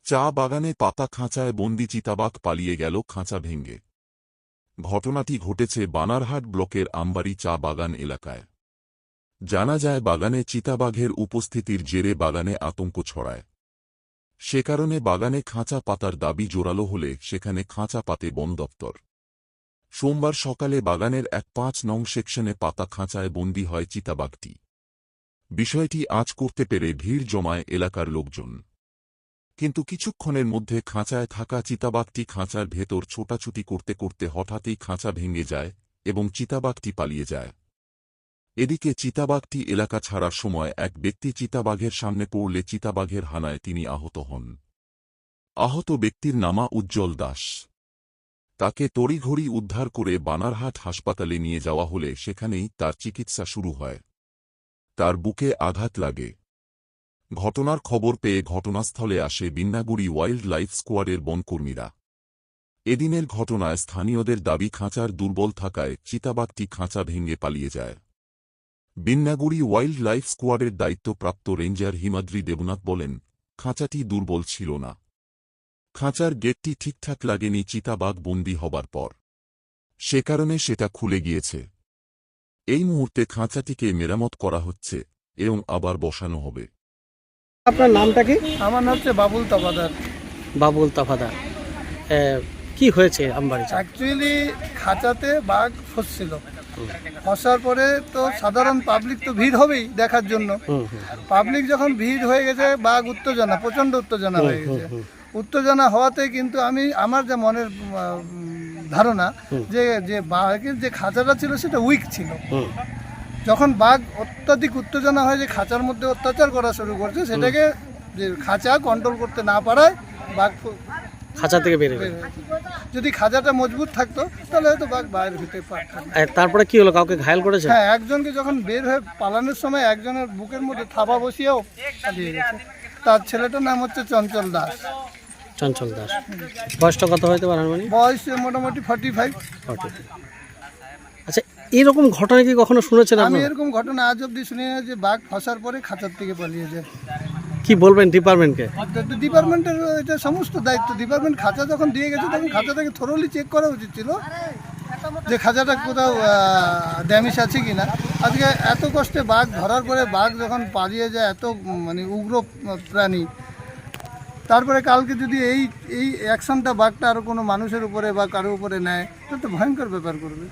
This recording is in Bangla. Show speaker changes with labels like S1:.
S1: চা বাগানে পাতা খাঁচায় বন্দি চিতাবাঘ পালিয়ে গেল খাঁচা ভেঙে। ঘটনাটি ঘটেছে বানারহাট ব্লকের আমবাড়ি চা বাগান এলাকায়। জানা যায় বাগানে চিতাবাঘের উপস্থিতির জেরে বাগানে আতঙ্ক ছড়ায়। সে কারণে বাগানে খাঁচা পাতার দাবি জোরালো হলে সেখানে খাঁচা পাতে বন দপ্তর। সোমবার সকালে বাগানের ১-৫ নং সেকশনে পাতা খাঁচায় বন্দী হয় চিতাবাঘটি। বিষয়টি আঁচ করতে পেরে ভিড় জমায় এলাকার লোকজন। কিন্তু কিছুক্ষণের মধ্যে খাঁচায় থাকা চিতাবাঘটি খাঁচার ভেতর ছোটাছুটি করতে করতে হঠাৎই খাঁচা ভেঙে যায় এবং চিতাবাঘটি পালিয়ে যায়। এদিকে চিতাবাঘটি এলাকা ছাড়ার সময় এক ব্যক্তি চিতাবাঘের সামনে পড়লে চিতাবাঘের হানায় তিনি আহত হন। আহত ব্যক্তির নাম উজ্জ্বল দাস। তাকে তড়িঘড়ি উদ্ধার করে বানারহাট হাসপাতালে নিয়ে যাওয়া হলে সেখানেই তার চিকিৎসা শুরু হয়। তার বুকে আঘাত লাগে। ঘটনার খবর পেয়ে ঘটনাস্থলে আসে বিন্নাগুড়ি ওয়াইল্ড লাইফ স্কোয়াডের বনকর্মীরা। এদিনের ঘটনায় স্থানীয়দের দাবি খাঁচার দুর্বল থাকায় চিতাবাঘটি খাঁচা ভেঙে পালিয়ে যায়। বিন্নাগুড়ি ওয়াইল্ড লাইফ স্কোয়াডের দায়িত্বপ্রাপ্ত রেঞ্জার হিমাদ্রি দেবনাথ বলেন, খাঁচাটি দুর্বল ছিল না। খাঁচার গেটটি ঠিকঠাক লাগেনি চিতাবাঘ বন্দী হবার পর। সে কারণে সেটা খুলে গিয়েছে। এই মুহূর্তে খাঁচাটিকে মেরামত করা হচ্ছে এবং আবার বসানো হবে।
S2: আপনার নামটা কি?
S3: আমার নাম হচ্ছে বাবুল তফাদার।
S2: বাবুল তাফাদার, কি হয়েছে আমবাড়িতে?
S3: অ্যাকচুয়ালি খাঁচাতে বাঘ ফসছিল। ফসার পরে তো সাধারণ পাবলিক তো ভিড় হবেই দেখার জন্য। পাবলিক যখন ভিড় হয়ে গেছে, বাঘ উত্তেজনা, প্রচণ্ড উত্তেজনা হয়ে গেছে। উত্তেজনা হওয়াতে কিন্তু আমার যে মনের ধারণা যে বাঘের যে খাঁচাটা ছিল সেটা উইক ছিল। যখন বাঘ অত্যাধিক উত্তেজনা হয় যে খাঁচার মধ্যে অত্যাচার করা শুরু করছে, সেটাকে যে খাঁচা কন্ট্রোল করতে না পারায় বাঘ
S2: খাঁচা থেকে বেরিয়ে গেল।
S3: যদি খাঁচাটা মজবুত থাকতো তাহলে হয়তো বাঘ বাইরের ভিতরে পারতো।
S2: তারপরে কি হলো? কাউকে ঘায়েল করেছে?
S3: হ্যাঁ, একজনকে যখন বের হয়ে পালানোর সময় একজনের বুকের মধ্যে থাবা বসিয়েও পালিয়ে গেছে। তার ছেলেটার নাম হচ্ছে চঞ্চল দাস।
S2: চঞ্চল দাস। বয়সটা কত হইতে পারে?
S3: বয়স মোটামুটি 45।
S2: আচ্ছা, এরকম ঘটনা কি কখনো শুনেছেন?
S3: আমি এরকম ঘটনা আজ অব্দি শুনি না যে বাঘ ফসার পরে খাঁচার থেকে পালিয়ে যায়।
S2: কি বলবেন ডিপার্টমেন্টকে?
S3: ডিপার্টমেন্টের এটা সমস্ত দায়িত্ব। ডিপার্টমেন্ট খাঁচা যখন দিয়ে গেছে তখন খাঁচাটাকে থরোলি চেক করা উচিত ছিল যে খাঁচাটা কোথাও ড্যামেজ আছে কিনা। আজকে এত কষ্টে বাঘ ধরার পরে বাঘ যখন পালিয়ে যায়, এত মানে উগ্র প্রাণী, তারপরে কালকে যদি এই অ্যাকশনটা বাঘটা আরও কোনো মানুষের উপরে বা কারোর উপরে নেয়, তাহলে তো ভয়ঙ্কর ব্যাপার করবে।